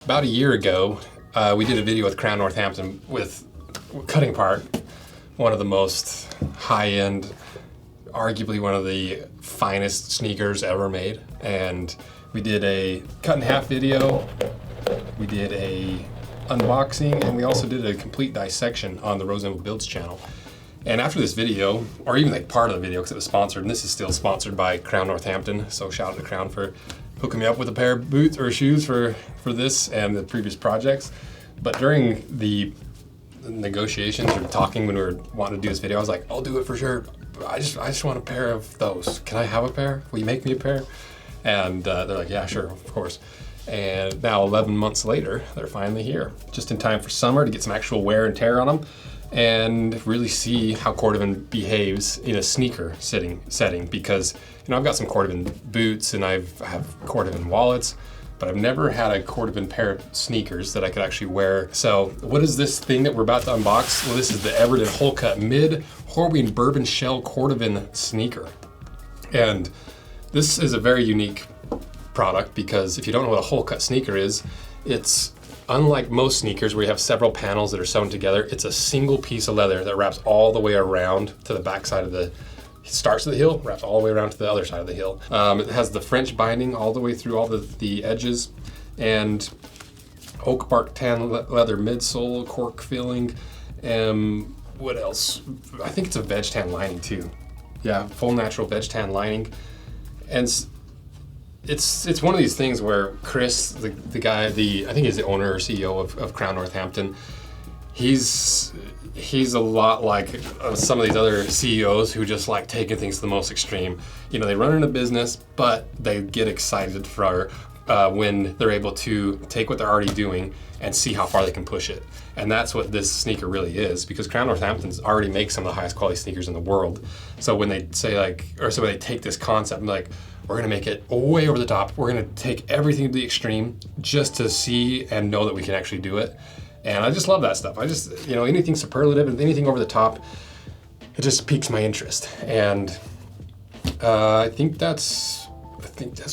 About a year ago, we did a video with Crown Northampton with cutting apart one of the most high-end, arguably one of the finest sneakers ever made. And we did a cut in half video, we did a unboxing, and we also did a complete dissection on the Anvil Builds channel. And after this video, or even like part of the video because it was sponsored, and this is still sponsored by Crown Northampton, so shout out to Crown for hooking me up with a pair of boots or shoes for this and the previous projects. But during the negotiations or talking when we were wanting to do this video, I was like, I'll do it for sure. I just want a pair of those. Can I have a pair? Will you make me a pair? And they're like, yeah, sure, of course. And now 11 months later, they're finally here. Just in time for summer to get some actual wear and tear on them and really see how Cordovan behaves in a sneaker setting. Because, you know, I've got some Cordovan boots and I have Cordovan wallets, but I've never had a Cordovan pair of sneakers that I could actually wear. So what is this thing that we're about to unbox? Well, this is the Everton Hole Cut Mid Horween Bourbon Shell Cordovan sneaker. And this is a very unique product because if you don't know what a hole cut sneaker is, it's unlike most sneakers where you have several panels that are sewn together. It's a single piece of leather that wraps all the way around to the back side of the, starts at the heel, wraps all the way around to the other side of the heel. It has the French binding all the way through all the edges, and oak bark tan leather midsole, cork filling, what else? I think it's a veg tan lining too. Yeah, full natural veg tan lining. And it's one of these things where Chris, the guy, I think he's the owner or CEO of Crown Northampton, he's a lot like some of these other CEOs who just like taking things to the most extreme. You know, they run in a business, but they get excited for when they're able to take what they're already doing and see how far they can push it. And that's what this sneaker really is, because Crown Northampton's already makes some of the highest quality sneakers in the world. So when they say when they take this concept and like, we're gonna make it way over the top, we're gonna take everything to the extreme just to see and know that we can actually do it. And I just love that stuff. I just, you know, anything superlative and anything over the top, it just piques my interest. And I think that's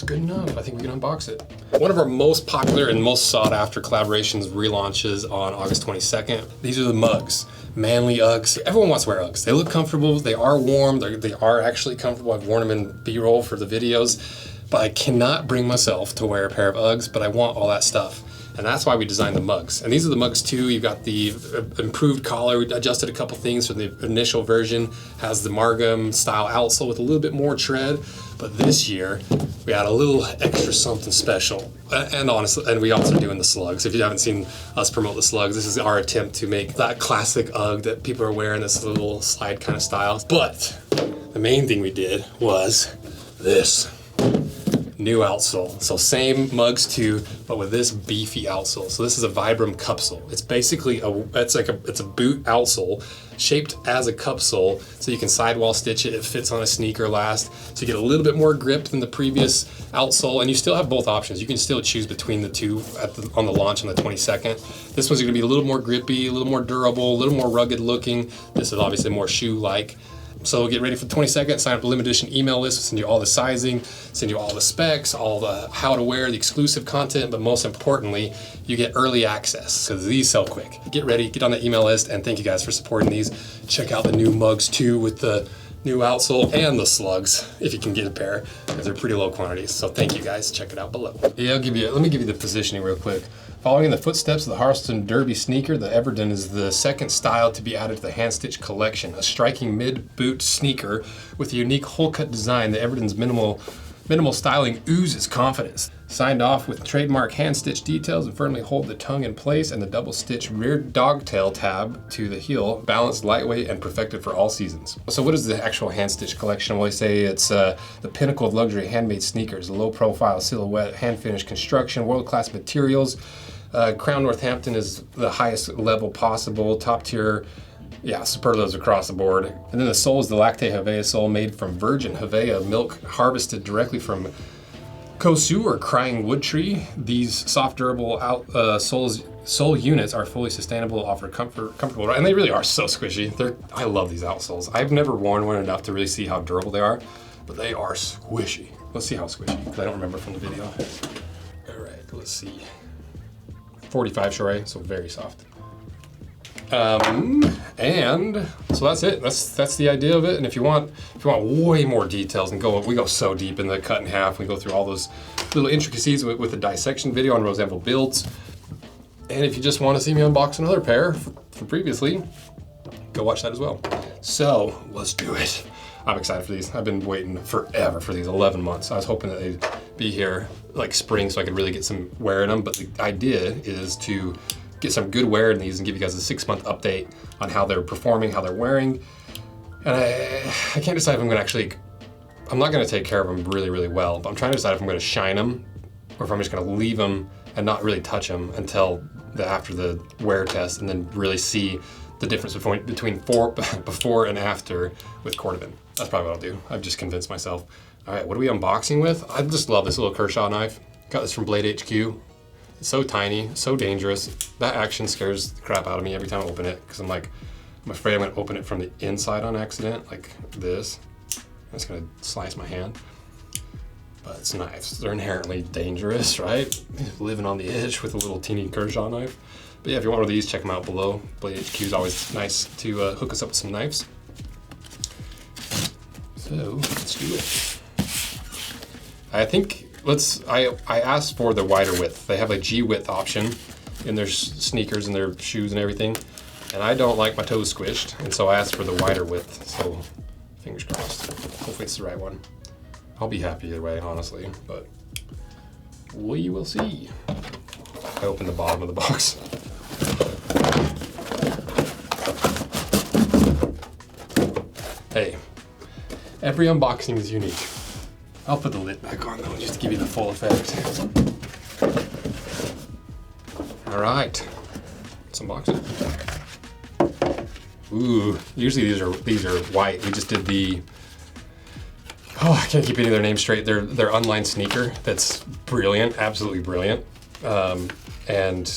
good enough. I think we can unbox it. One of our most popular and most sought after collaborations relaunches on August 22nd. These are the mugs. Manly Uggs. Everyone wants to wear Uggs. They look comfortable, they are warm, they are actually comfortable. I've worn them in B-roll for the videos, but I cannot bring myself to wear a pair of Uggs, but I want all that stuff. And that's why we designed the mugs. And these are the mugs too. You've got the improved collar. We adjusted a couple things from the initial version. Has the Margam style outsole with a little bit more tread. But this year, we had a little extra something special. And honestly, and we also doing the slugs. If you haven't seen us promote the slugs, this is our attempt to make that classic Ugg that people are wearing, this little slide kind of style. But the main thing we did was this. New outsole. So same mugs too, but with this beefy outsole. So this is a Vibram cupsole. It's basically it's a boot outsole shaped as a cupsole, so you can sidewall stitch it. It fits on a sneaker last, so you get a little bit more grip than the previous outsole, and you still have both options. You can still choose between the two on the launch on the 22nd. This one's going to be a little more grippy, a little more durable, a little more rugged looking. This is obviously more shoe-like. So get ready for the 22nd, sign up the limited edition email list, we'll send you all the sizing, send you all the specs, all the how to wear, the exclusive content, but most importantly, you get early access because these sell quick. Get ready, get on the email list, and thank you guys for supporting these. Check out the new mugs too with the new outsole and the slugs if you can get a pair, because they're pretty low quantities. So thank you guys, check it out below. Yeah, let me give you the positioning real quick. Following in the footsteps of the Harleston Derby sneaker, the Everton is the second style to be added to the Hand Stitch collection. A striking mid-boot sneaker with a unique hole-cut design, the Everton's minimal styling oozes confidence. Signed off with trademark hand-stitch details that firmly hold the tongue in place, and the double-stitch rear dogtail tab to the heel, balanced, lightweight, and perfected for all seasons. So what is the actual hand-stitch collection? Well, they say it's the pinnacle of luxury handmade sneakers, low-profile silhouette, hand-finished construction, world-class materials. Crown Northampton is the highest level possible, top tier, yeah, superlatives across the board. And then the sole is the Lactate Havea sole made from virgin Havea milk harvested directly from Kosu or crying wood tree. These soft, durable sole units are fully sustainable, offer comfortable, and they really are so squishy. I love these outsoles. I've never worn one enough to really see how durable they are, but they are squishy. Let's see how squishy, because I don't remember from the video. All right, let's see. 45 Shore, so very soft. And so that's it. That's the idea of it. And if you want way more details, and we go so deep in the cut in half. We go through all those little intricacies with the dissection video on Anvil builds. And if you just want to see me unbox another pair from previously, go watch that as well. So let's do it. I'm excited for these. I've been waiting forever for these, 11 months. I was hoping that they'd be here like spring so I could really get some wear in them. But the idea is to get some good wear in these and give you guys a 6-month update on how they're performing, how they're wearing. And I can't decide if I'm gonna I'm not gonna take care of them really, really well, but I'm trying to decide if I'm gonna shine them or if I'm just gonna leave them and not really touch them until after the wear test, and then really see the difference between before and after with Cordovan. That's probably what I'll do. I've just convinced myself. All right, what are we unboxing with? I just love this little Kershaw knife. Got this from Blade HQ. It's so tiny, so dangerous. That action scares the crap out of me every time I open it, because I'm afraid I'm gonna open it from the inside on accident, like this. It's gonna slice my hand. But it's knives. They're inherently dangerous, right? Living on the edge with a little teeny Kershaw knife. But yeah, if you want one of these, check them out below. Blade HQ is always nice to hook us up with some knives. So let's do it. I think I asked for the wider width. They have a G width option in their sneakers and their shoes and everything. And I don't like my toes squished, and so I asked for the wider width. So fingers crossed. Hopefully it's the right one. I'll be happy either way, honestly, but we will see. I opened the bottom of the box. Hey, every unboxing is unique. I'll put the lid back on though, just to give you the full effect. All right, let's unbox it. Ooh, usually these are white. We just did the, I can't keep any of their names straight. They're unlined sneaker that's brilliant, absolutely brilliant. And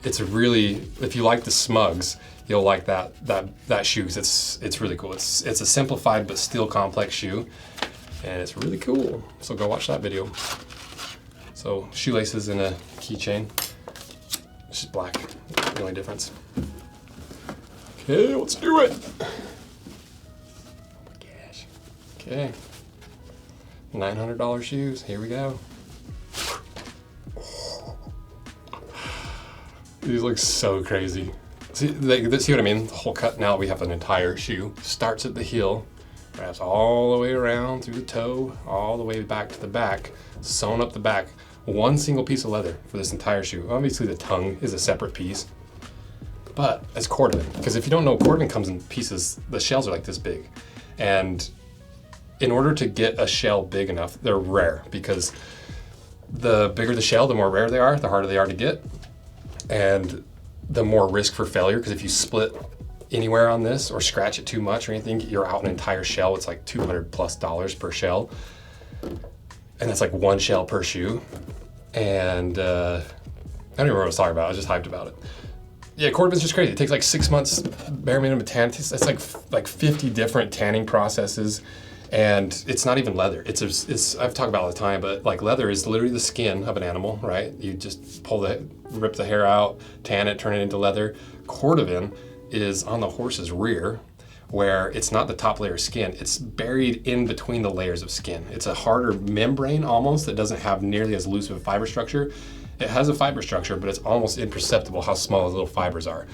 it's really, if you like the Smugs, you'll like that shoe. It's really cool. It's a simplified but still complex shoe, and it's really cool. So go watch that video. So shoelaces and a keychain. It's just black, the only difference. Okay, let's do it. Oh my gosh. Okay. $900 shoes, here we go. These look so crazy. See what I mean? The whole cut, now we have an entire shoe. Starts at the heel, wraps all the way around through the toe, all the way back to the back, sewn up the back. One single piece of leather for this entire shoe. Obviously the tongue is a separate piece, but it's Cordovan. Because if you don't know, Cordovan comes in pieces, the shells are like this big. And in order to get a shell big enough, they're rare, because the bigger the shell, the more rare they are, the harder they are to get. And the more risk for failure, because if you split anywhere on this or scratch it too much or anything, you're out an entire shell. It's like $200+ per shell. And that's like one shell per shoe. And I don't even remember what I was talking about. I was just hyped about it. Yeah, Cordovan's just crazy. It takes like 6 months bare minimum tan. It's like 50 different tanning processes. And it's not even leather. It's I've talked about it all the time, but like leather is literally the skin of an animal, right? You just rip the hair out, tan it, turn it into leather. Cordovan is on the horse's rear, where it's not the top layer of skin. It's buried in between the layers of skin. It's a harder membrane almost that doesn't have nearly as loose of a fiber structure. It has a fiber structure, but it's almost imperceptible how small those little fibers are.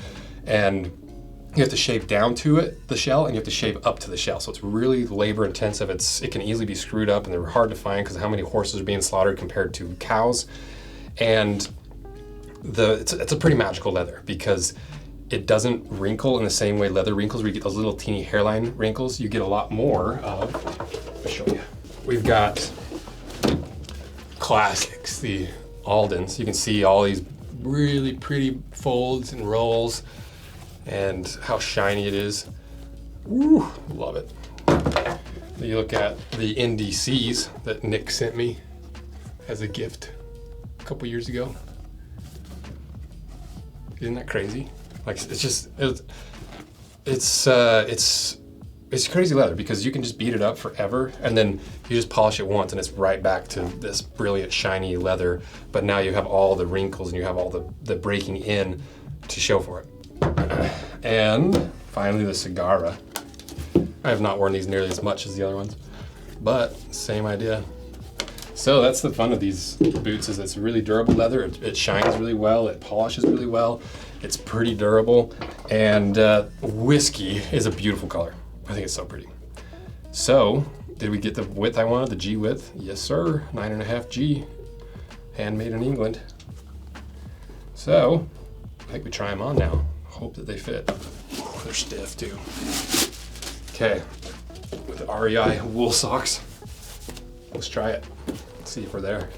And you have to shape down to the shell, and you have to shape up to the shell. So it's really labor intensive. It can easily be screwed up, and they're hard to find because of how many horses are being slaughtered compared to cows. And it's a pretty magical leather, because it doesn't wrinkle in the same way leather wrinkles, where you get those little teeny hairline wrinkles. You get a lot more of, I'll show you. We've got classics, the Aldens. You can see all these really pretty folds and rolls, and how shiny it is. Woo, love it. You look at the NDCs that Nick sent me as a gift a couple years ago. Isn't that crazy? Like, it's it's crazy leather because you can just beat it up forever and then you just polish it once and it's right back to this brilliant shiny leather. But now you have all the wrinkles and you have all the breaking in to show for it. And finally the Cigarra. I have not worn these nearly as much as the other ones, but same idea. So that's the fun of these boots, is it's really durable leather. It shines really well. It polishes really well. It's pretty durable. And whiskey is a beautiful color. I think it's so pretty. So did we get the width I wanted, the G width? Yes, sir. 9.5 G, handmade in England. So I think we try them on now. Hope that they fit. Oh, they're stiff too. Okay, with the REI wool socks, let's try it. Let's see if we're there.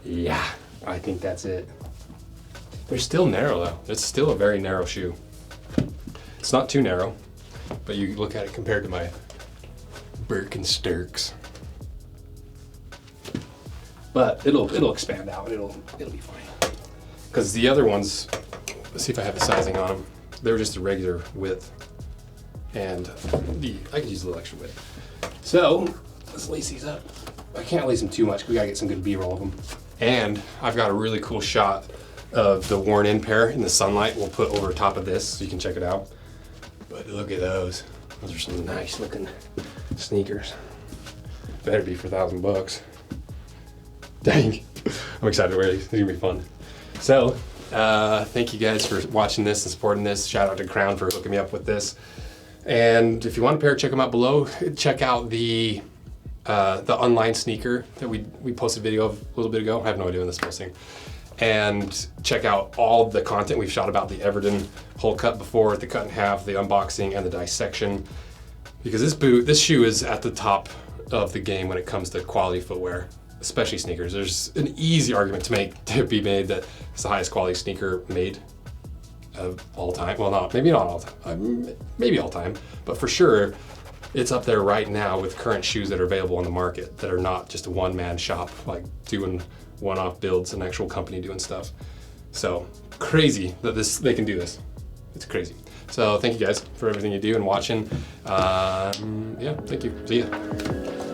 Yeah, I think that's it. They're still narrow though. It's still a very narrow shoe. It's not too narrow, but you look at it compared to my Birkenstocks. But it'll expand out. It'll be fine. Because the other ones, let's see if I have the sizing on them. They were just a regular width, and I could use a little extra width. So let's lace these up. I can't lace them too much. We gotta get some good B-roll of them. And I've got a really cool shot of the worn-in pair in the sunlight. We'll put over top of this so you can check it out. But look at those. Those are some nice-looking sneakers. Better be for $1,000. Dang, I'm excited to wear these. It's gonna be fun. So, thank you guys for watching this and supporting this. Shout out to Crown for hooking me up with this. And if you want a pair, check them out below. Check out the online sneaker that we posted a video of a little bit ago. I have no idea when this is posting. And check out all the content we've shot about the Everton hole cut before, the cut in half, the unboxing, and the dissection. Because this shoe is at the top of the game when it comes to quality footwear, especially sneakers. There's an easy argument to be made that it's the highest quality sneaker made of all time. Well, maybe not all time, maybe all time, but for sure, it's up there right now with current shoes that are available on the market that are not just a one-man shop, like doing one-off builds, an actual company doing stuff. So crazy that they can do this. It's crazy. So thank you guys for everything you do and watching. Yeah, thank you. See ya.